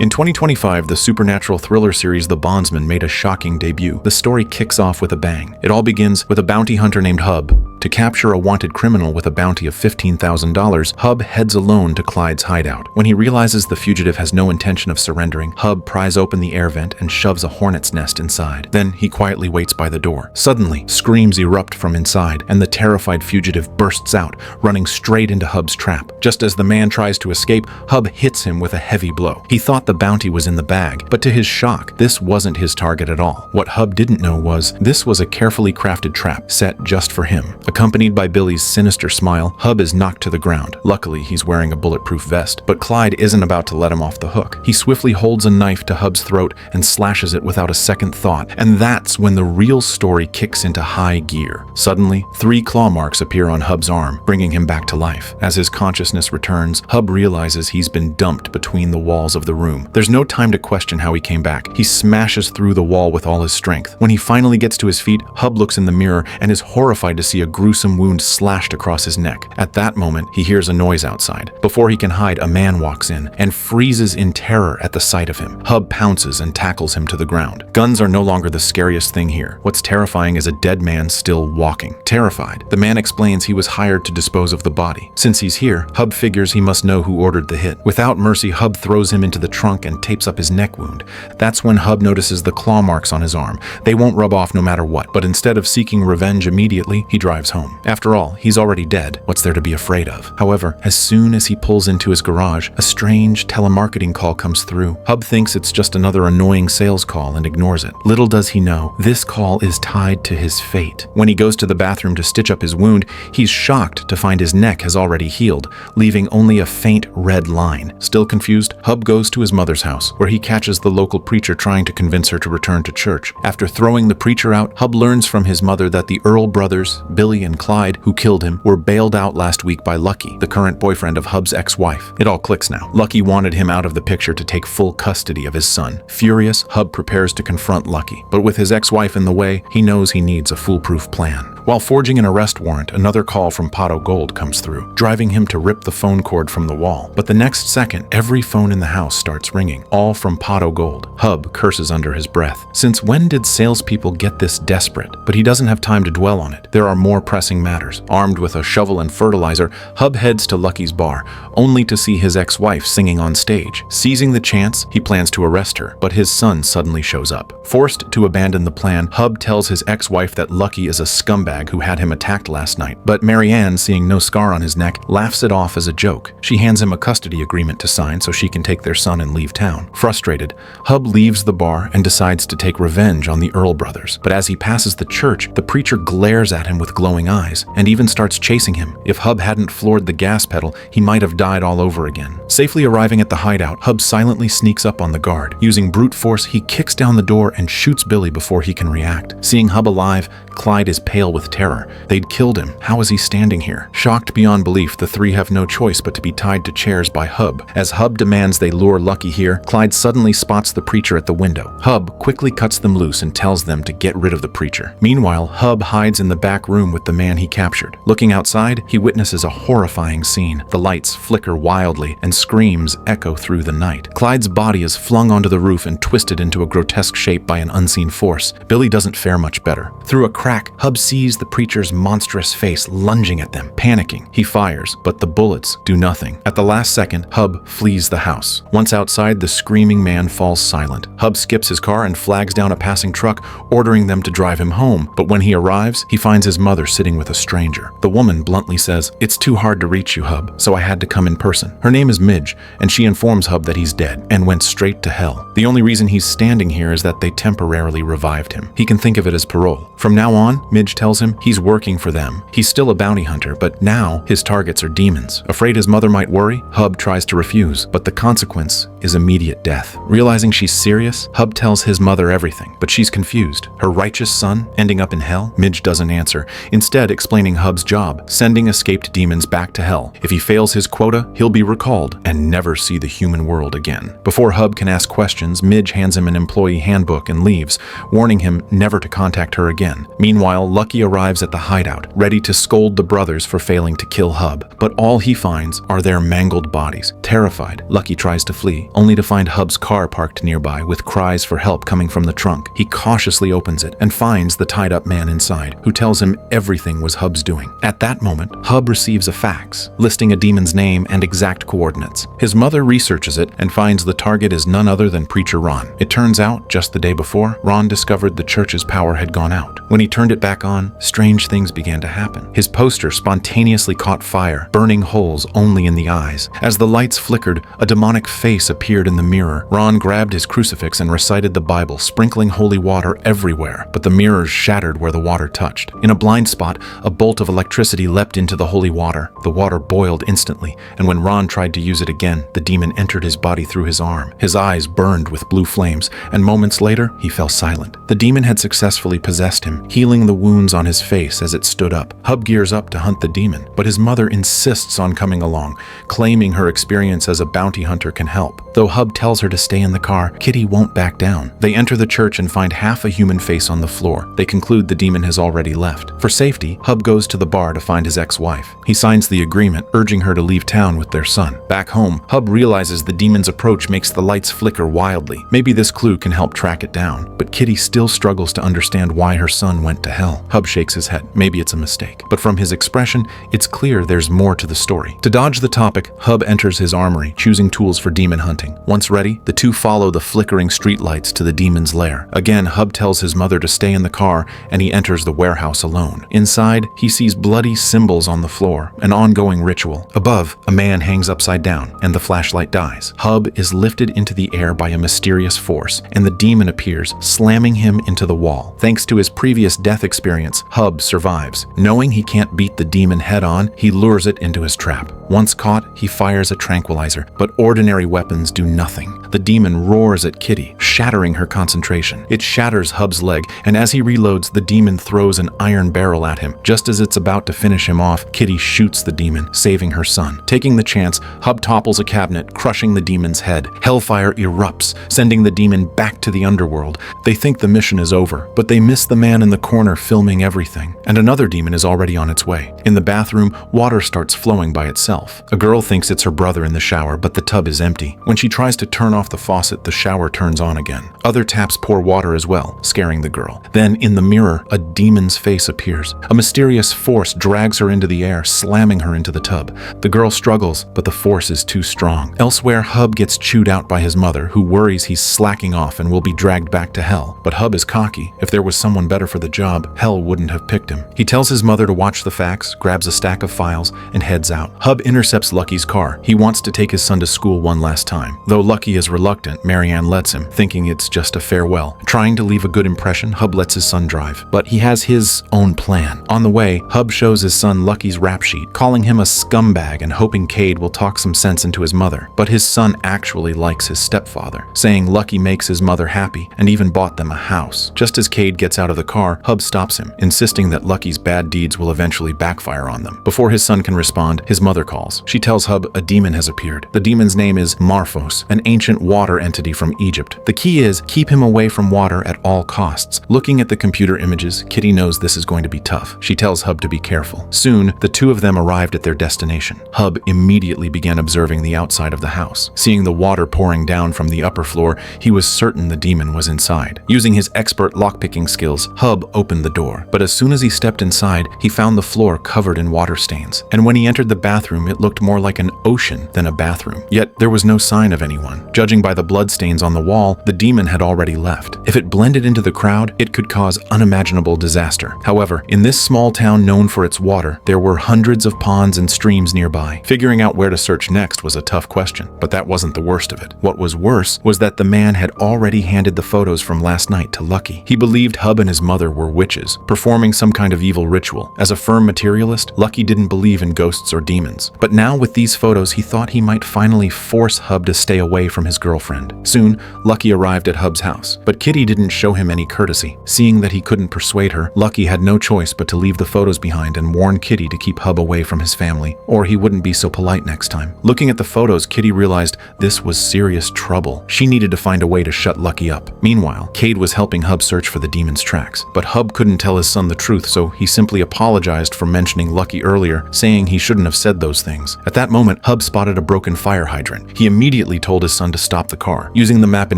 In 2025, the supernatural thriller series The Bondsman made a shocking debut. The story kicks off with a bang. It all begins with a bounty hunter named Hub. To capture a wanted criminal with a bounty of $15,000, Hub heads alone to Clyde's hideout. When he realizes the fugitive has no intention of surrendering, Hub pries open the air vent and shoves a hornet's nest inside. Then he quietly waits by the door. Suddenly, screams erupt from inside, and the terrified fugitive bursts out, running straight into Hub's trap. Just as the man tries to escape, Hub hits him with a heavy blow. He thought the bounty was in the bag, but to his shock, this wasn't his target at all. What Hub didn't know was, this was a carefully crafted trap set just for him. Accompanied by Billy's sinister smile, Hub is knocked to the ground. Luckily, he's wearing a bulletproof vest, but Clyde isn't about to let him off the hook. He swiftly holds a knife to Hub's throat and slashes it without a second thought, and that's when the real story kicks into high gear. Suddenly, 3 claw marks appear on Hub's arm, bringing him back to life. As his consciousness returns, Hub realizes he's been dumped between the walls of the room. There's no time to question how he came back. He smashes through the wall with all his strength. When he finally gets to his feet, Hub looks in the mirror and is horrified to see a gruesome wound slashed across his neck. At that moment, he hears a noise outside. Before he can hide, a man walks in and freezes in terror at the sight of him. Hub pounces and tackles him to the ground. Guns are no longer the scariest thing here. What's terrifying is a dead man still walking. Terrified, the man explains he was hired to dispose of the body. Since he's here, Hub figures he must know who ordered the hit. Without mercy, Hub throws him into the trunk and tapes up his neck wound. That's when Hub notices the claw marks on his arm. They won't rub off no matter what, but instead of seeking revenge immediately, he drives home. After all, he's already dead. What's there to be afraid of? However, as soon as he pulls into his garage, a strange telemarketing call comes through. Hub thinks it's just another annoying sales call and ignores it. Little does he know, this call is tied to his fate. When he goes to the bathroom to stitch up his wound, he's shocked to find his neck has already healed, leaving only a faint red line. Still confused, Hub goes to his mother's house, where he catches the local preacher trying to convince her to return to church. After throwing the preacher out, Hub learns from his mother that the Earl brothers, Billy and Clyde, who killed him, were bailed out last week by Lucky, the current boyfriend of Hub's ex-wife. It all clicks now. Lucky wanted him out of the picture to take full custody of his son. Furious, Hub prepares to confront Lucky, but with his ex-wife in the way, he knows he needs a foolproof plan. While forging an arrest warrant, another call from Pot Gold comes through, driving him to rip the phone cord from the wall. But the next second, every phone in the house starts ringing, all from Pot Gold. Hub curses under his breath. Since when did salespeople get this desperate? But he doesn't have time to dwell on it. There are more pressing matters. Armed with a shovel and fertilizer, Hub heads to Lucky's bar, only to see his ex-wife singing on stage. Seizing the chance, he plans to arrest her, but his son suddenly shows up. Forced to abandon the plan, Hub tells his ex-wife that Lucky is a scumbag who had him attacked last night, but Marianne, seeing no scar on his neck, laughs it off as a joke. She hands him a custody agreement to sign so she can take their son and leave town. Frustrated, Hub leaves the bar and decides to take revenge on the Earl brothers. But as he passes the church, the preacher glares at him with glowing eyes and even starts chasing him. If Hub hadn't floored the gas pedal, he might have died all over again. Safely arriving at the hideout, Hub silently sneaks up on the guard. Using brute force, he kicks down the door and shoots Billy before he can react. Seeing Hub alive, Clyde is pale with terror. They'd killed him. How is he standing here? Shocked beyond belief, the three have no choice but to be tied to chairs by Hub. As Hub demands they lure Lucky here, Clyde suddenly spots the preacher at the window. Hub quickly cuts them loose and tells them to get rid of the preacher. Meanwhile, Hub hides in the back room with the man he captured. Looking outside, he witnesses a horrifying scene. The lights flicker wildly and screams echo through the night. Clyde's body is flung onto the roof and twisted into a grotesque shape by an unseen force. Billy doesn't fare much better. Through a crack, Hub sees the preacher's monstrous face lunging at them. Panicking, he fires, but the bullets do nothing. At the last second, Hub flees the house. Once outside, the screaming man falls silent. Hub skips his car and flags down a passing truck, ordering them to drive him home. But when he arrives, he finds his mother sitting with a stranger. The woman bluntly says, "It's too hard to reach you, Hub, so I had to come in person." Her name is Midge, and she informs Hub that he's dead and went straight to hell. The only reason he's standing here is that they temporarily revived him. He can think of it as parole. From now on, Midge tells him he's working for them. He's still a bounty hunter, but now his targets are demons. Afraid his mother might worry, Hub tries to refuse, but the consequence is immediate death. Realizing she's serious, Hub tells his mother everything, but she's confused. Her righteous son ending up in hell? Midge doesn't answer, instead explaining Hub's job, sending escaped demons back to hell. If he fails his quota, he'll be recalled and never see the human world again. Before Hub can ask questions, Midge hands him an employee handbook and leaves, warning him never to contact her again. Meanwhile, Lucky arrives at the hideout, ready to scold the brothers for failing to kill Hub, but all he finds are their mangled bodies. Terrified, Lucky tries to flee, only to find Hub's car parked nearby with cries for help coming from the trunk. He cautiously opens it and finds the tied-up man inside, who tells him everything was Hub's doing. At that moment, Hub receives a fax, listing a demon's name and exact coordinates. His mother researches it and finds the target is none other than Preacher Ron. It turns out, just the day before, Ron discovered the church's power had gone out. When he turned it back on, strange things began to happen. His poster spontaneously caught fire, burning holes only in the eyes. As the lights flickered, a demonic face appeared in the mirror. Ron grabbed his crucifix and recited the Bible, sprinkling holy water everywhere, but the mirrors shattered where the water touched. In a blind spot, a bolt of electricity leapt into the holy water. The water boiled instantly, and when Ron tried to use it again, the demon entered his body through his arm. His eyes burned with blue flames, and moments later, he fell silent. The demon had successfully possessed him, healing the wounds on his face as it stood up. Hub gears up to hunt the demon, but his mother insists on coming along, claiming her experience as a bounty hunter can help. Though Hub tells her to stay in the car, Kitty won't back down. They enter the church and find half a human face on the floor. They conclude the demon has already left. For safety, Hub goes to the bar to find his ex-wife. He signs the agreement, urging her to leave town with their son. Back home, Hub realizes the demon's approach makes the lights flicker wildly. Maybe this clue can help track it down, but Kitty still struggles to understand why her son went to hell. Hub shakes his head. Maybe it's a mistake. But from his expression, it's clear there's more to the story. To dodge the topic, Hub enters his armory, choosing tools for demon hunting. Once ready, the two follow the flickering streetlights to the demon's lair. Again, Hub tells his mother to stay in the car, and he enters the warehouse alone. Inside, he sees bloody symbols on the floor, an ongoing ritual. Above, a man hangs upside down, and the flashlight dies. Hub is lifted into the air by a mysterious force, and the demon appears, slamming him into the wall. Thanks to his previous death experience, Hub survives. Knowing he can't beat the demon head-on, he lures it into his trap. Once caught, he fires a tranquilizer, but ordinary weapons do nothing. The demon roars at Kitty, shattering her concentration. It shatters Hub's leg, and as he reloads, the demon throws an iron barrel at him. Just as it's about to finish him off, Kitty shoots the demon, saving her son. Taking the chance, Hub topples a cabinet, crushing the demon's head. Hellfire erupts, sending the demon back to the underworld. They think the mission is over, but they miss the man in the corner filming everything. And another demon is already on its way. In the bathroom, water starts flowing by itself. A girl thinks it's her brother in the shower, but the tub is empty. When she tries to turn off the faucet, the shower turns on again. Other taps pour water as well, scaring the girl. Then, in the mirror, a demon's face appears. A mysterious force drags her into the air, slamming her into the tub. The girl struggles, but the force is too strong. Elsewhere, Hub gets chewed out by his mother, who worries he's slacking off and will be dragged back to hell. But Hub is cocky. If there was someone better for the job, hell wouldn't have picked him. He tells his mother to watch the fax, grabs a stack of files, and heads out. Hub intercepts Lucky's car. He wants to take his son to school one last time. Though Lucky is reluctant, Marianne lets him, thinking it's just a farewell. Trying to leave a good impression, Hub lets his son drive. But he has his own plan. On the way, Hub shows his son Lucky's rap sheet, calling him a scumbag and hoping Cade will talk some sense into his mother. But his son actually likes his stepfather, saying Lucky makes his mother happy and even bought them a house. Just as Cade gets out of the car, Hub stops him, insisting that Lucky's bad deeds will eventually backfire on them. Before his son can respond, his mother calls. She tells Hub a demon has appeared. The demon's name is Marphos, an ancient water entity from Egypt. The key is keep him away from water at all costs. Looking at the computer images, Kitty knows this is going to be tough. She tells Hub to be careful. Soon, the two of them arrived at their destination. Hub immediately began observing the outside of the house. Seeing the water pouring down from the upper floor, he was certain the demon was inside. Using his expert lockpicking skills, Hub opened the door. But as soon as he stepped inside, he found the floor covered in water stains. And when he entered the bathroom, it looked more like an ocean than a bathroom. Yet there was no sign of anyone. Judging by the bloodstains on the wall, the demon had already left. If it blended into the crowd, it could cause unimaginable disaster. However, in this small town known for its water, there were hundreds of ponds and streams nearby. Figuring out where to search next was a tough question, but that wasn't the worst of it. What was worse was that the man had already handed the photos from last night to Lucky. He believed Hub and his mother were witches, performing some kind of evil ritual. As a firm materialist, Lucky didn't believe in ghosts or demons. But now with these photos, he thought he might finally force Hub to stay away from his girlfriend. Soon, Lucky arrived at Hub's house, but Kitty didn't show him any courtesy. Seeing that he couldn't persuade her, Lucky had no choice but to leave the photos behind and warn Kitty to keep Hub away from his family, or he wouldn't be so polite next time. Looking at the photos, Kitty realized this was serious trouble. She needed to find a way to shut Lucky up. Meanwhile, Cade was helping Hub search for the demon's tracks, but Hub couldn't tell his son the truth, so he simply apologized for mentioning Lucky earlier, saying he shouldn't have said those things. At that moment, Hub spotted a broken fire hydrant. He immediately immediately told his son to stop the car. Using the map in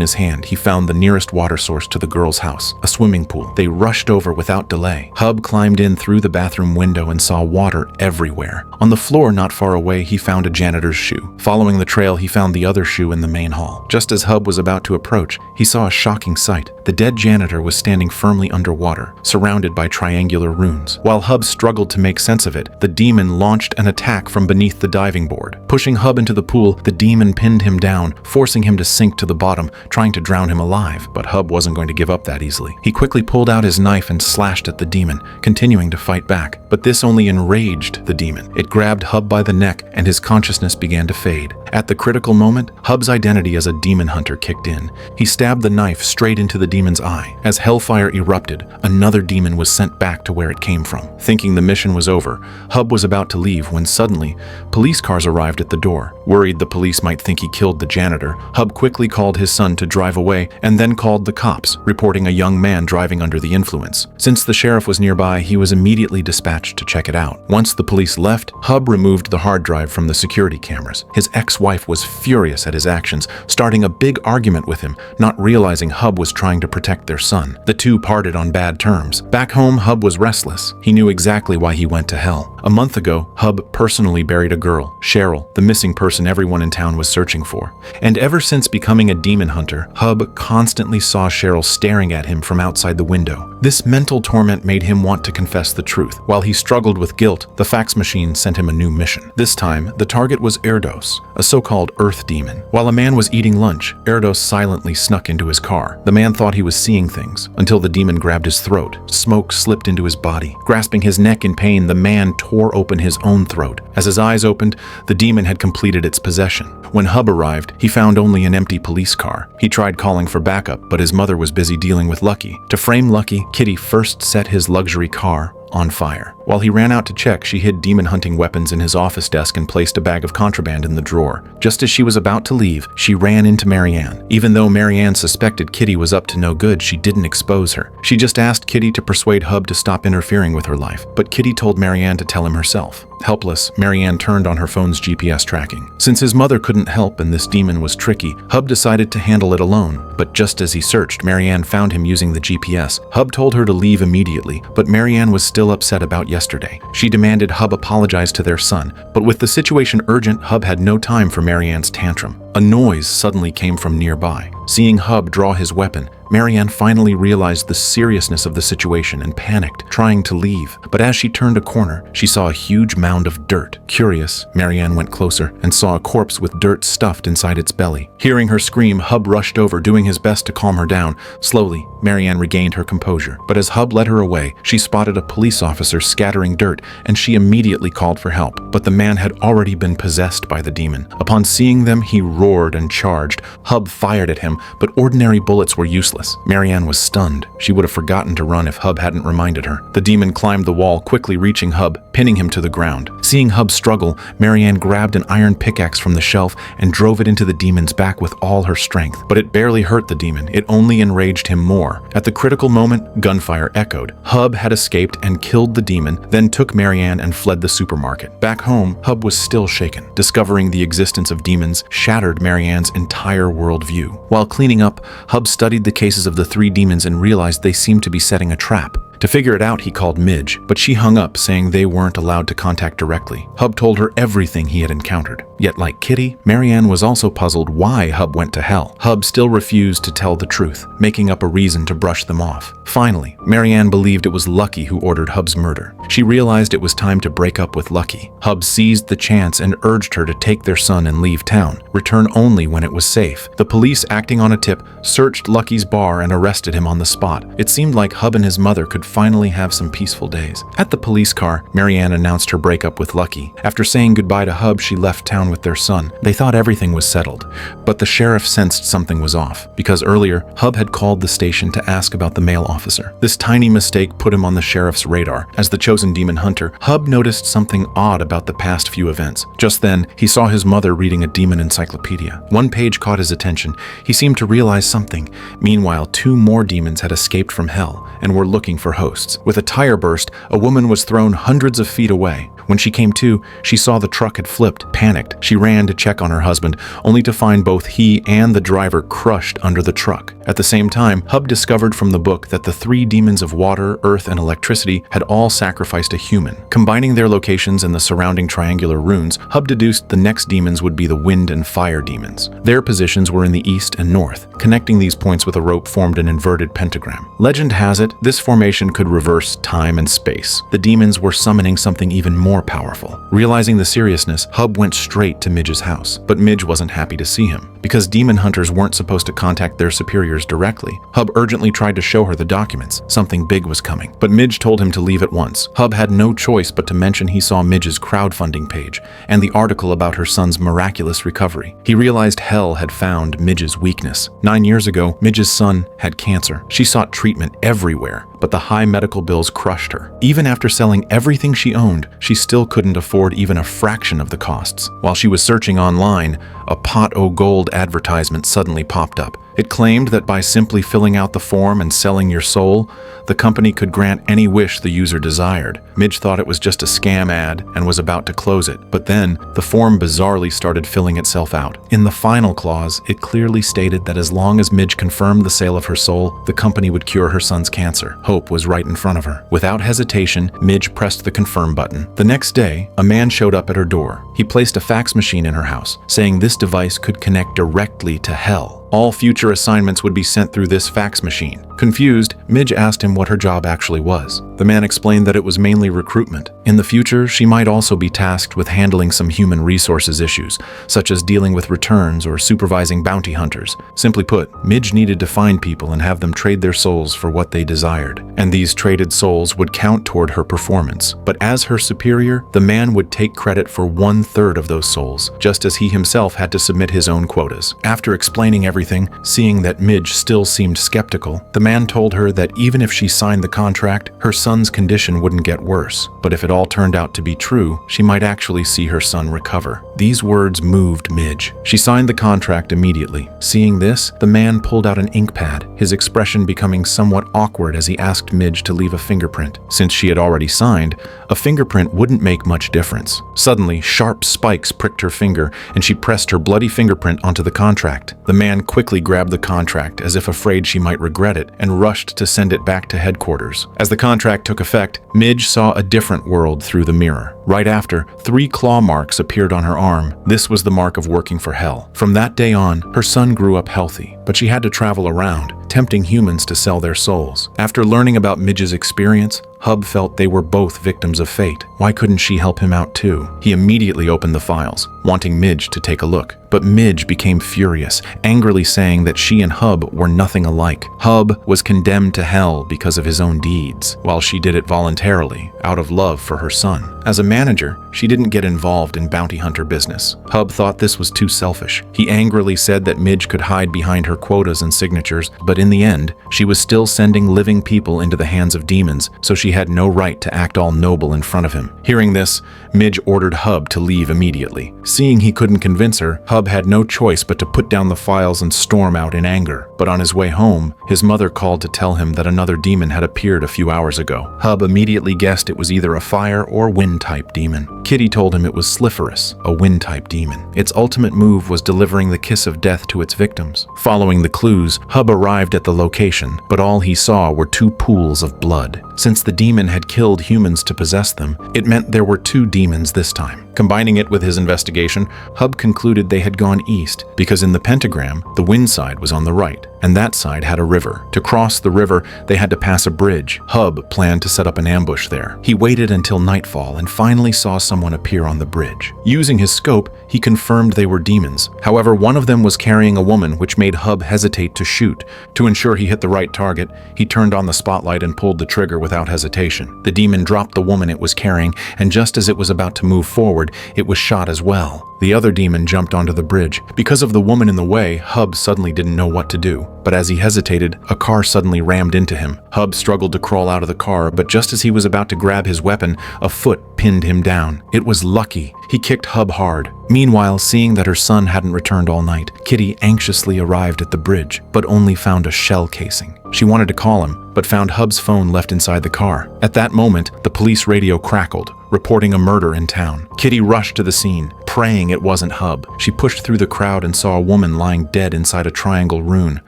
his hand, he found the nearest water source to the girl's house, a swimming pool. They rushed over without delay. Hub climbed in through the bathroom window and saw water everywhere. On the floor not far away, he found a janitor's shoe. Following the trail, he found the other shoe in the main hall. Just as Hub was about to approach, he saw a shocking sight. The dead janitor was standing firmly underwater, surrounded by triangular runes. While Hub struggled to make sense of it, the demon launched an attack from beneath the diving board. Pushing Hub into the pool, the demon pinned him down, forcing him to sink to the bottom, trying to drown him alive. But Hub wasn't going to give up that easily. He quickly pulled out his knife and slashed at the demon, continuing to fight back. But this only enraged the demon. It grabbed Hub by the neck, and his consciousness began to fade. At the critical moment, Hub's identity as a demon hunter kicked in. He stabbed the knife straight into the demon's eye. As hellfire erupted, another demon was sent back to where it came from. Thinking the mission was over, Hub was about to leave when suddenly, police cars arrived at the door. Worried the police might think he killed the janitor, Hub quickly called his son to drive away and then called the cops, reporting a young man driving under the influence. Since the sheriff was nearby, he was immediately dispatched to check it out. Once the police left, Hub removed the hard drive from the security cameras. His ex-wife was furious at his actions, starting a big argument with him, not realizing Hub was trying to protect their son. The two parted on bad terms. Back home, Hub was restless. He knew exactly why he went to hell. A month ago, Hub personally buried a girl, Cheryl, the missing person everyone in town was searching for. And ever since becoming a demon hunter, Hub constantly saw Cheryl staring at him from outside the window. This mental torment made him want to confess the truth. While he struggled with guilt, the fax machine sent him a new mission. This time, the target was Erdos, a so-called earth demon. While a man was eating lunch, Erdos silently snuck into his car. The man thought he was seeing things, until the demon grabbed his throat. Smoke slipped into his body. Grasping his neck in pain, the man tore open his own throat. As his eyes opened, the demon had completed its possession. When Hub arrived, he found only an empty police car. He tried calling for backup, but his mother was busy dealing with Lucky. To frame Lucky, Kitty first set his luxury car on fire. While he ran out to check, she hid demon-hunting weapons in his office desk and placed a bag of contraband in the drawer. Just as she was about to leave, she ran into Marianne. Even though Marianne suspected Kitty was up to no good, she didn't expose her. She just asked Kitty to persuade Hub to stop interfering with her life, but Kitty told Marianne to tell him herself. Helpless, Marianne turned on her phone's GPS tracking. Since his mother couldn't help and this demon was tricky, Hub decided to handle it alone. But just as he searched, Marianne found him using the GPS. Hub told her to leave immediately, but Marianne was still upset about yesterday. She demanded Hub apologize to their son, but with the situation urgent, Hub had no time for Marianne's tantrum. A noise suddenly came from nearby. Seeing Hub draw his weapon, Marianne finally realized the seriousness of the situation and panicked, trying to leave. But as she turned a corner, she saw a huge mound of dirt. Curious, Marianne went closer and saw a corpse with dirt stuffed inside its belly. Hearing her scream, Hub rushed over, doing his best to calm her down. Slowly, Marianne regained her composure. But as Hub led her away, she spotted a police officer scattering dirt, and she immediately called for help. But the man had already been possessed by the demon. Upon seeing them, he roared and charged. Hub fired at him, but ordinary bullets were useless. Marianne was stunned. She would have forgotten to run if Hub hadn't reminded her. The demon climbed the wall, quickly reaching Hub, pinning him to the ground. Seeing Hub struggle, Marianne grabbed an iron pickaxe from the shelf and drove it into the demon's back with all her strength. But it barely hurt the demon. It only enraged him more. At the critical moment, gunfire echoed. Hub had escaped and killed the demon, then took Marianne and fled the supermarket. Back home, Hub was still shaken. Discovering the existence of demons shattered Marianne's entire worldview. While cleaning up, Hub studied the cases of the 3 demons and realized they seemed to be setting a trap. To figure it out, he called Midge, but she hung up, saying they weren't allowed to contact directly. Hub told her everything he had encountered. Yet like Kitty, Marianne was also puzzled why Hub went to hell. Hub still refused to tell the truth, making up a reason to brush them off. Finally, Marianne believed it was Lucky who ordered Hub's murder. She realized it was time to break up with Lucky. Hub seized the chance and urged her to take their son and leave town. Return only when it was safe. The police, acting on a tip, searched Lucky's bar and arrested him on the spot. It seemed like Hub and his mother could finally have some peaceful days. At the police car, Marianne announced her breakup with Lucky. After saying goodbye to Hub, she left town with their son. They thought everything was settled, but the sheriff sensed something was off, because earlier, Hub had called the station to ask about the male officer. This tiny mistake put him on the sheriff's radar. As the chosen demon hunter, Hub noticed something odd about the past few events. Just then, he saw his mother reading a demon encyclopedia. One page caught his attention. He seemed to realize something. Meanwhile, 2 more demons had escaped from hell and were looking for hosts. With a tire burst, a woman was thrown hundreds of feet away. When she came to, she saw the truck had flipped. Panicked, she ran to check on her husband, only to find both he and the driver crushed under the truck. At the same time, Hub discovered from the book that the three demons of water, earth, and electricity had all sacrificed a human. Combining their locations and the surrounding triangular runes, Hub deduced the next demons would be the wind and fire demons. Their positions were in the east and north. Connecting these points with a rope formed an inverted pentagram. Legend has it, this formation could reverse time and space. The demons were summoning something even more powerful. Realizing the seriousness, Hub went straight to Midge's house. But Midge wasn't happy to see him. Because demon hunters weren't supposed to contact their superiors directly, Hub urgently tried to show her the documents. Something big was coming. But Midge told him to leave at once. Hub had no choice but to mention he saw Midge's crowdfunding page and the article about her son's miraculous recovery. He realized hell had found Midge's weakness. 9 years ago, Midge's son had cancer. She sought treatment everywhere, but the high medical bills crushed her. Even after selling everything she owned, she still couldn't afford even a fraction of the costs. While she was searching online, a pot o' gold advertisement suddenly popped up. It claimed that by simply filling out the form and selling your soul, the company could grant any wish the user desired. Midge thought it was just a scam ad and was about to close it, but then the form bizarrely started filling itself out. In the final clause, it clearly stated that as long as Midge confirmed the sale of her soul, the company would cure her son's cancer. Hope was right in front of her. Without hesitation, Midge pressed the confirm button. The next day, a man showed up at her door. He placed a fax machine in her house, saying this device could connect directly to hell. All future assignments would be sent through this fax machine. Confused, Midge asked him what her job actually was. The man explained that it was mainly recruitment. In the future, she might also be tasked with handling some human resources issues, such as dealing with returns or supervising bounty hunters. Simply put, Midge needed to find people and have them trade their souls for what they desired. And these traded souls would count toward her performance. But as her superior, the man would take credit for 1/3 of those souls, just as he himself had to submit his own quotas. After explaining everything, seeing that Midge still seemed skeptical, the man told her that even if she signed the contract, her son's condition wouldn't get worse. But if it all turned out to be true, she might actually see her son recover. These words moved Midge. She signed the contract immediately. Seeing this, the man pulled out an ink pad, his expression becoming somewhat awkward as he asked Midge to leave a fingerprint. Since she had already signed, a fingerprint wouldn't make much difference. Suddenly, sharp spikes pricked her finger, and she pressed her bloody fingerprint onto the contract. The man quickly grabbed the contract, as if afraid she might regret it, and rushed to send it back to headquarters. As the contract took effect, Midge saw a different world through the mirror. Right after, 3 claw marks appeared on her arm. This was the mark of working for hell. From that day on, her son grew up healthy, but she had to travel around, tempting humans to sell their souls. After learning about Midge's experience, Hub felt they were both victims of fate. Why couldn't she help him out too? He immediately opened the files, wanting Midge to take a look. But Midge became furious, angrily saying that she and Hub were nothing alike. Hub was condemned to hell because of his own deeds, while she did it voluntarily, out of love for her son. As a manager, she didn't get involved in bounty hunter business. Hub thought this was too selfish. He angrily said that Midge could hide behind her quotas and signatures, but in the end, she was still sending living people into the hands of demons, so she had no right to act all noble in front of him. Hearing this, Midge ordered Hub to leave immediately. Seeing he couldn't convince her, Hub had no choice but to put down the files and storm out in anger. But on his way home, his mother called to tell him that another demon had appeared a few hours ago. Hub immediately guessed it was either a fire or wind-type demon. Kitty told him it was Sliferous, a wind-type demon. Its ultimate move was delivering the kiss of death to its victims. Following the clues, Hub arrived at the location, but all he saw were 2 pools of blood. Since the demon had killed humans to possess them, it meant there were 2 demons this time. Combining it with his investigation, Hub concluded they had gone east, because in the pentagram, the wind side was on the right, and that side had a river. To cross the river, they had to pass a bridge. Hub planned to set up an ambush there. He waited until nightfall and finally saw someone appear on the bridge. Using his scope, he confirmed they were demons. However, one of them was carrying a woman, which made Hub hesitate to shoot. To ensure he hit the right target, he turned on the spotlight and pulled the trigger without hesitation. The demon dropped the woman it was carrying, and just as it was about to move forward, it was shot as well. The other demon jumped onto the bridge. Because of the woman in the way, Hub suddenly didn't know what to do. But as he hesitated, a car suddenly rammed into him. Hub struggled to crawl out of the car, but just as he was about to grab his weapon, a foot pinned him down. It was lucky. He kicked Hub hard. Meanwhile, seeing that her son hadn't returned all night, Kitty anxiously arrived at the bridge, but only found a shell casing. She wanted to call him, but found Hub's phone left inside the car. At that moment, the police radio crackled. reporting a murder in town. Kitty rushed to the scene, praying it wasn't Hub. She pushed through the crowd and saw a woman lying dead inside a triangle rune.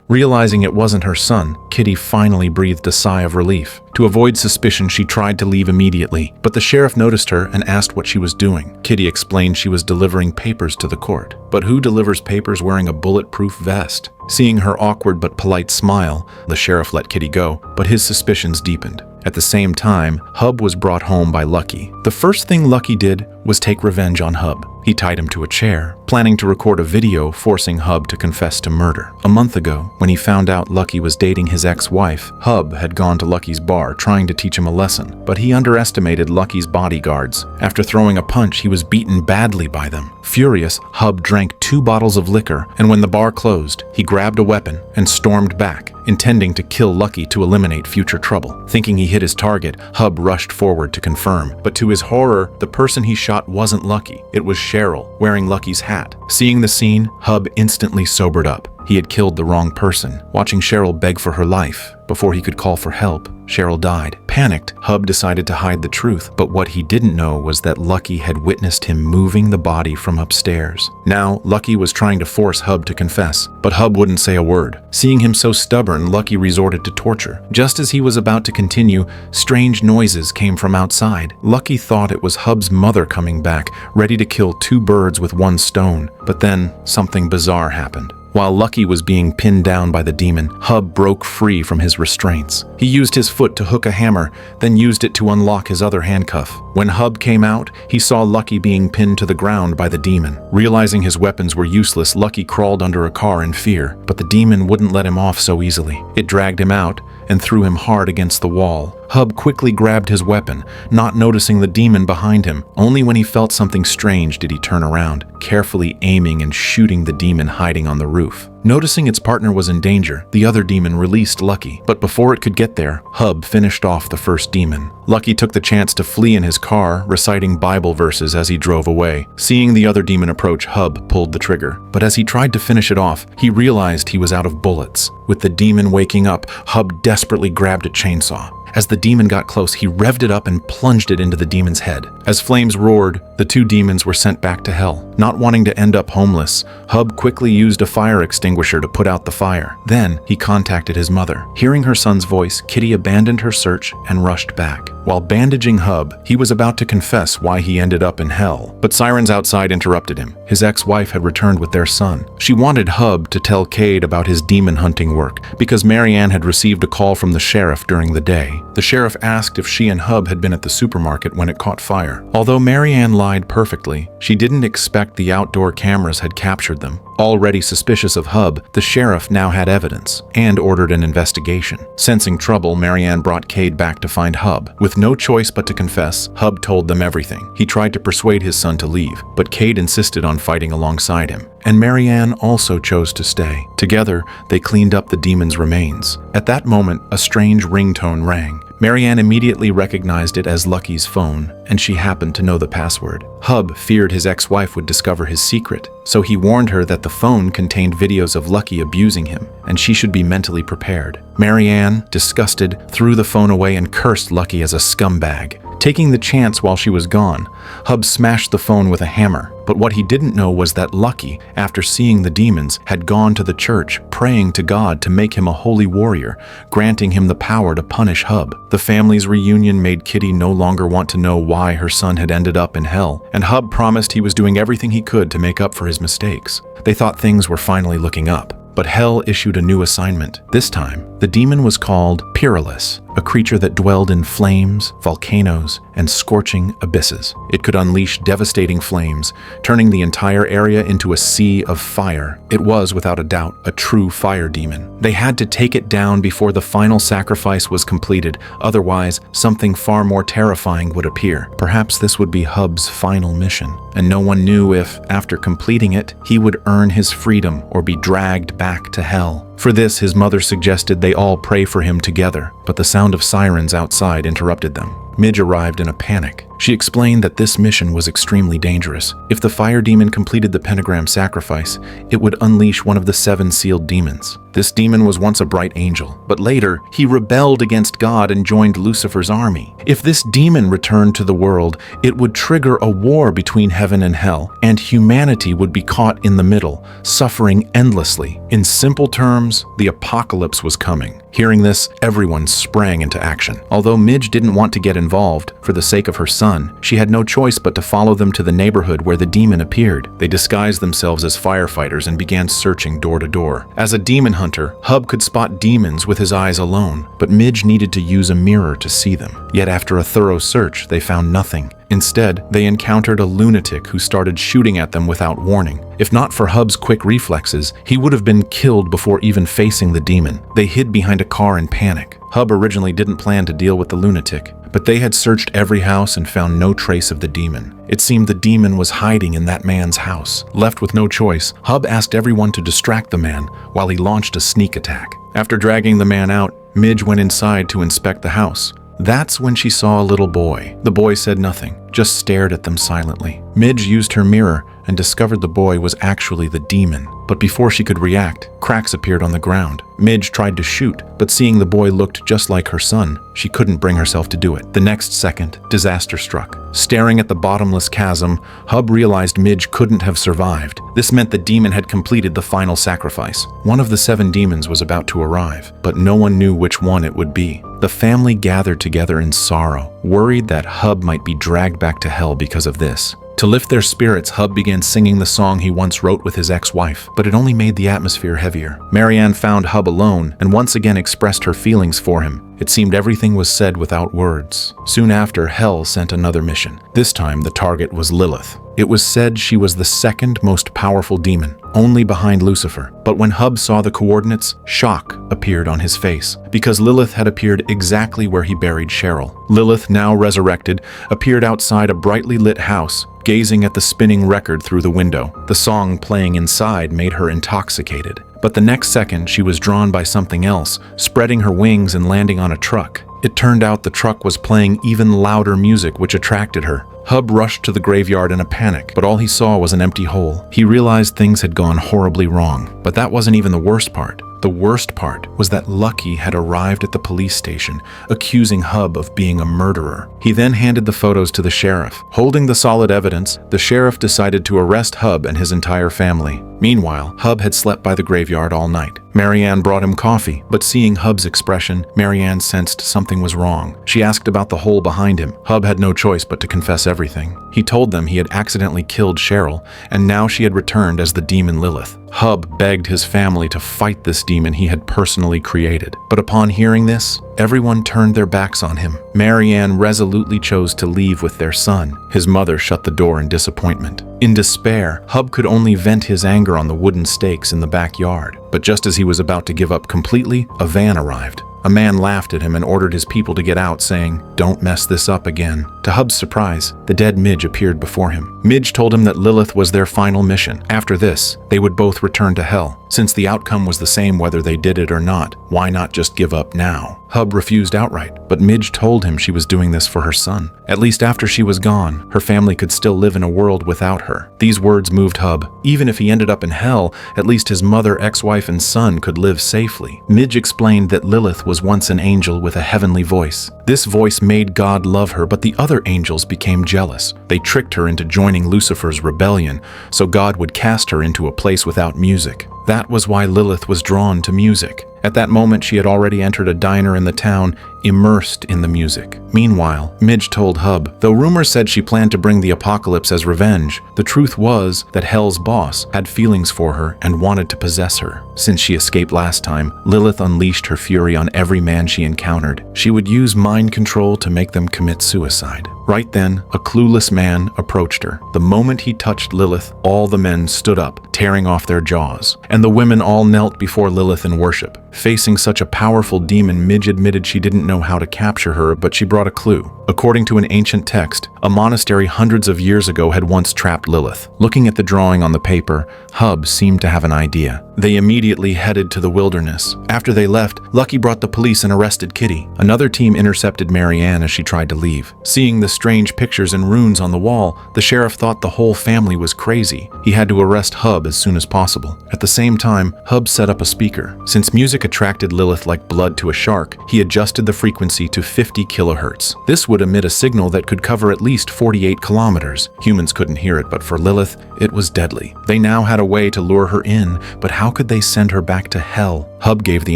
Realizing it wasn't her son, Kitty finally breathed a sigh of relief. To avoid suspicion, she tried to leave immediately, but the sheriff noticed her and asked what she was doing. Kitty explained she was delivering papers to the court. But who delivers papers wearing a bulletproof vest? Seeing her awkward but polite smile, the sheriff let Kitty go, but his suspicions deepened. At the same time, Hub was brought home by Lucky. The first thing Lucky did was take revenge on Hub. He tied him to a chair, planning to record a video forcing Hub to confess to murder. A month ago, when he found out Lucky was dating his ex-wife, Hub had gone to Lucky's bar trying to teach him a lesson, but he underestimated Lucky's bodyguards. After throwing a punch, he was beaten badly by them. Furious, Hub drank 2 bottles of liquor, and when the bar closed, he grabbed a weapon and stormed back, intending to kill Lucky to eliminate future trouble. Thinking he hit his target, Hub rushed forward to confirm, but to his horror, the person he shot wasn't Lucky. It was Cheryl, wearing Lucky's hat. Seeing the scene, Hub instantly sobered up. He had killed the wrong person. Watching Cheryl beg for her life, before he could call for help, Cheryl died. Panicked, Hub decided to hide the truth, but what he didn't know was that Lucky had witnessed him moving the body from upstairs. Now, Lucky was trying to force Hub to confess, but Hub wouldn't say a word. Seeing him so stubborn, Lucky resorted to torture. Just as he was about to continue, strange noises came from outside. Lucky thought it was Hub's mother coming back, ready to kill 2 birds with 1 stone. But then, something bizarre happened. While Lucky was being pinned down by the demon, Hub broke free from his restraints. He used his foot to hook a hammer, then used it to unlock his other handcuff. When Hub came out, he saw Lucky being pinned to the ground by the demon. Realizing his weapons were useless, Lucky crawled under a car in fear, but the demon wouldn't let him off so easily. It dragged him out and threw him hard against the wall. Hub quickly grabbed his weapon, not noticing the demon behind him. Only when he felt something strange did he turn around, carefully aiming and shooting the demon hiding on the roof. Noticing its partner was in danger, the other demon released Lucky, but before it could get there, Hub finished off the first demon. Lucky took the chance to flee in his car, reciting Bible verses as he drove away. Seeing the other demon approach, Hub pulled the trigger, but as he tried to finish it off, he realized he was out of bullets. With the demon waking up, Hub desperately grabbed a chainsaw. As the demon got close, he revved it up and plunged it into the demon's head. As flames roared, the 2 demons were sent back to hell. Not wanting to end up homeless, Hub quickly used a fire extinguisher to put out the fire. Then, he contacted his mother. Hearing her son's voice, Kitty abandoned her search and rushed back. While bandaging Hub, he was about to confess why he ended up in hell, but sirens outside interrupted him. His ex-wife had returned with their son. She wanted Hub to tell Cade about his demon hunting work, because Marianne had received a call from the sheriff during the day. The sheriff asked if she and Hub had been at the supermarket when it caught fire. Although Marianne lied perfectly, she didn't expect the outdoor cameras had captured them. Already suspicious of Hub, the sheriff now had evidence and ordered an investigation. Sensing trouble, Marianne brought Cade back to find Hub. With no choice but to confess, Hub told them everything. He tried to persuade his son to leave, but Cade insisted on fighting alongside him. And Marianne also chose to stay. Together, they cleaned up the demon's remains. At that moment, a strange ringtone rang. Marianne immediately recognized it as Lucky's phone, and she happened to know the password. Hub feared his ex-wife would discover his secret, so he warned her that the phone contained videos of Lucky abusing him, and she should be mentally prepared. Marianne, disgusted, threw the phone away and cursed Lucky as a scumbag. Taking the chance while she was gone, Hub smashed the phone with a hammer. But what he didn't know was that Lucky, after seeing the demons, had gone to the church, praying to God to make him a holy warrior, granting him the power to punish Hub. The family's reunion made Kitty no longer want to know why her son had ended up in hell, and Hub promised he was doing everything he could to make up for his mistakes. They thought things were finally looking up. But hell issued a new assignment. This time, the demon was called Peerless, a creature that dwelled in flames, volcanoes, and scorching abysses. It could unleash devastating flames, turning the entire area into a sea of fire. It was, without a doubt, a true fire demon. They had to take it down before the final sacrifice was completed, otherwise something far more terrifying would appear. Perhaps this would be Hub's final mission, and no one knew if, after completing it, he would earn his freedom or be dragged back to hell. For this, his mother suggested they all pray for him together, but the sound of sirens outside interrupted them. Midge arrived in a panic. She explained that this mission was extremely dangerous. If the fire demon completed the pentagram sacrifice, it would unleash one of the 7 sealed demons. This demon was once a bright angel, but later he rebelled against God and joined Lucifer's army. If this demon returned to the world, it would trigger a war between heaven and hell, and humanity would be caught in the middle, suffering endlessly. In simple terms, the apocalypse was coming. Hearing this, everyone sprang into action. Although Midge didn't want to get involved, for the sake of her son, she had no choice but to follow them to the neighborhood where the demon appeared. They disguised themselves as firefighters and began searching door to door. As a demon hunter, Hub could spot demons with his eyes alone, but Midge needed to use a mirror to see them. Yet after a thorough search, they found nothing. Instead, they encountered a lunatic who started shooting at them without warning. If not for Hub's quick reflexes, he would have been killed before even facing the demon. They hid behind a car in panic. Hub originally didn't plan to deal with the lunatic, but they had searched every house and found no trace of the demon. It seemed the demon was hiding in that man's house. Left with no choice, Hub asked everyone to distract the man while he launched a sneak attack. After dragging the man out, Midge went inside to inspect the house. That's when she saw a little boy. The boy said nothing, just stared at them silently. Midge used her mirror and discovered the boy was actually the demon. But before she could react, cracks appeared on the ground. Midge tried to shoot, but seeing the boy looked just like her son, she couldn't bring herself to do it. The next second, disaster struck. Staring at the bottomless chasm, Hub realized Midge couldn't have survived. This meant the demon had completed the final sacrifice. One of the 7 demons was about to arrive, but no one knew which one it would be. The family gathered together in sorrow, worried that Hub might be dragged back to hell because of this. To lift their spirits, Hub began singing the song he once wrote with his ex-wife, but it only made the atmosphere heavier. Marianne found Hub alone and once again expressed her feelings for him. It seemed everything was said without words. Soon after, Hell sent another mission. This time, the target was Lilith. It was said she was the 2nd most powerful demon, only behind Lucifer. But when Hub saw the coordinates, shock appeared on his face, because Lilith had appeared exactly where he buried Cheryl. Lilith, now resurrected, appeared outside a brightly lit house, gazing at the spinning record through the window. The song playing inside made her intoxicated. But the next second, she was drawn by something else, spreading her wings and landing on a truck. It turned out the truck was playing even louder music, which attracted her. Hub rushed to the graveyard in a panic, but all he saw was an empty hole. He realized things had gone horribly wrong. But that wasn't even the worst part. The worst part was that Lucky had arrived at the police station, accusing Hub of being a murderer. He then handed the photos to the sheriff. Holding the solid evidence, the sheriff decided to arrest Hub and his entire family. Meanwhile, Hub had slept by the graveyard all night. Marianne brought him coffee, but seeing Hub's expression, Marianne sensed something was wrong. She asked about the hole behind him. Hub had no choice but to confess everything. He told them he had accidentally killed Cheryl, and now she had returned as the demon Lilith. Hub begged his family to fight this demon he had personally created. But upon hearing this, everyone turned their backs on him. Marianne resolutely chose to leave with their son. His mother shut the door in disappointment. In despair, Hub could only vent his anger on the wooden stakes in the backyard. But just as he was about to give up completely, a van arrived. A man laughed at him and ordered his people to get out, saying, "Don't mess this up again." To Hub's surprise, the dead Midge appeared before him. Midge told him that Lilith was their final mission. After this, they would both return to hell. Since the outcome was the same whether they did it or not, why not just give up now? Hub refused outright, but Midge told him she was doing this for her son. At least after she was gone, her family could still live in a world without her. These words moved Hub. Even if he ended up in hell, at least his mother, ex-wife, and son could live safely. Midge explained that Lilith was once an angel with a heavenly voice. This voice made God love her, but the other angels became jealous. They tricked her into joining Lucifer's rebellion, so God would cast her into a place without music. That was why Lilith was drawn to music. At that moment, she had already entered a diner in the town, immersed in the music. Meanwhile, Midge told Hub, though rumors said she planned to bring the apocalypse as revenge, the truth was that Hell's boss had feelings for her and wanted to possess her. Since she escaped last time, Lilith unleashed her fury on every man she encountered. She would use mind control to make them commit suicide. Right then, a clueless man approached her. The moment he touched Lilith, all the men stood up, tearing off their jaws, and the women all knelt before Lilith in worship. Facing such a powerful demon, Midge admitted she didn't know how to capture her, but she brought a clue. According to an ancient text, a monastery hundreds of years ago had once trapped Lilith. Looking at the drawing on the paper, Hub seemed to have an idea. They immediately headed to the wilderness. After they left, Lucky brought the police and arrested Kitty. Another team intercepted Marianne as she tried to leave. Seeing the strange pictures and runes on the wall, the sheriff thought the whole family was crazy. He had to arrest Hub as soon as possible. At the same time, Hub set up a speaker. Since music attracted Lilith like blood to a shark, he adjusted the frequency to 50 kilohertz. This would emit a signal that could cover at least 48 kilometers. Humans couldn't hear it, but for Lilith, it was deadly. They now had a way to lure her in, but how could they send her back to hell? Hub gave the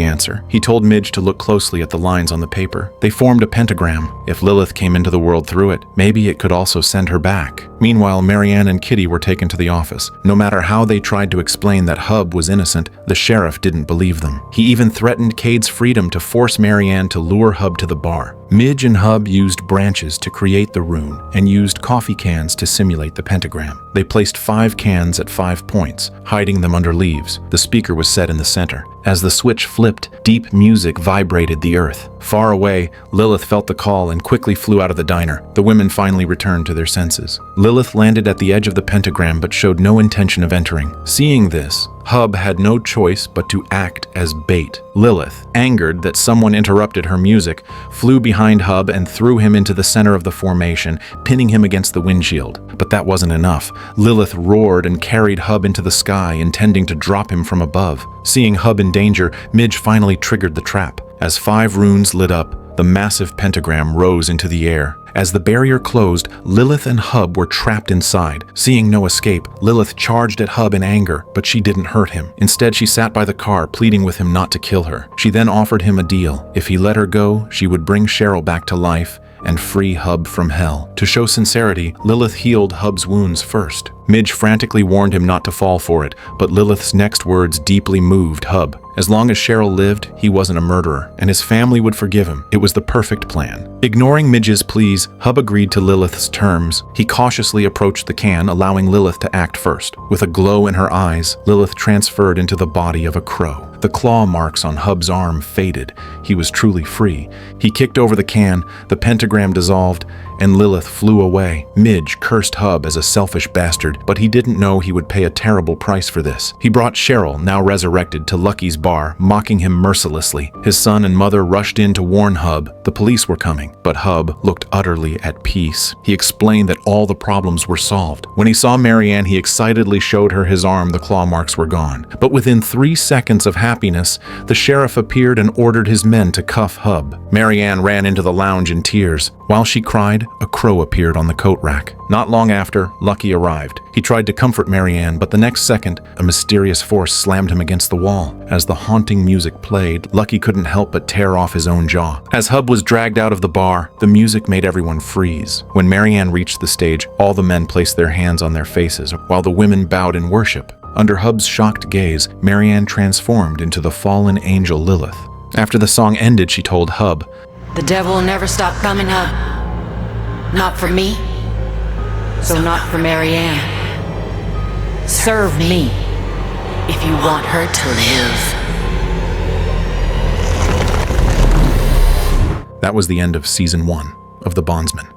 answer. He told Midge to look closely at the lines on the paper. They formed a pentagram. If Lilith came into the world through it, maybe it could also send her back. Meanwhile, Marianne and Kitty were taken to the office. No matter how they tried to explain that Hub was innocent, the sheriff didn't believe them. He even threatened Cade's freedom to force Marianne to lure Hub to the bar. Midge and Hub used branches to create the rune and used coffee cans to simulate the pentagram. They placed 5 cans at 5 points, hiding them under leaves. The speaker was set in the center. As the switch flipped, deep music vibrated the earth. Far away, Lilith felt the call and quickly flew out of the diner. The women finally returned to their senses. Lilith landed at the edge of the pentagram but showed no intention of entering. Seeing this, Hub had no choice but to act as bait. Lilith, angered that someone interrupted her music, flew behind Hub and threw him into the center of the formation, pinning him against the windshield. But that wasn't enough. Lilith roared and carried Hub into the sky, intending to drop him from above. Seeing Hub in danger, Midge finally triggered the trap. As 5 runes lit up, the massive pentagram rose into the air. As the barrier closed, Lilith and Hub were trapped inside. Seeing no escape, Lilith charged at Hub in anger, but she didn't hurt him. Instead, she sat by the car, pleading with him not to kill her. She then offered him a deal. If he let her go, she would bring Cheryl back to life and free Hub from hell. To show sincerity, Lilith healed Hub's wounds first. Midge frantically warned him not to fall for it, but Lilith's next words deeply moved Hub. As long as Cheryl lived, he wasn't a murderer, and his family would forgive him. It was the perfect plan. Ignoring Midge's pleas, Hub agreed to Lilith's terms. He cautiously approached the can, allowing Lilith to act first. With a glow in her eyes, Lilith transferred into the body of a crow. The claw marks on Hub's arm faded. He was truly free. He kicked over the can, the pentagram dissolved, and Lilith flew away. Midge cursed Hub as a selfish bastard, but he didn't know he would pay a terrible price for this. He brought Cheryl, now resurrected, to Lucky's bar, mocking him mercilessly. His son and mother rushed in to warn Hub. The police were coming, but Hub looked utterly at peace. He explained that all the problems were solved. When he saw Marianne, he excitedly showed her his arm. The claw marks were gone. But within 3 seconds of happiness, the sheriff appeared and ordered his men to cuff Hub. Marianne ran into the lounge in tears. While she cried, a crow appeared on the coat rack. Not long after, Lucky arrived. He tried to comfort Marianne, but the next second, a mysterious force slammed him against the wall. As the haunting music played, Lucky couldn't help but tear off his own jaw. As Hub was dragged out of the bar, the music made everyone freeze. When Marianne reached the stage, all the men placed their hands on their faces, while the women bowed in worship. Under Hub's shocked gaze, Marianne transformed into the fallen angel Lilith. After the song ended, she told Hub, "The devil will never stop coming up. Not for me, so not for Marianne. Serve me if you want her to live." That was the end of Season 1 of The Bondsman.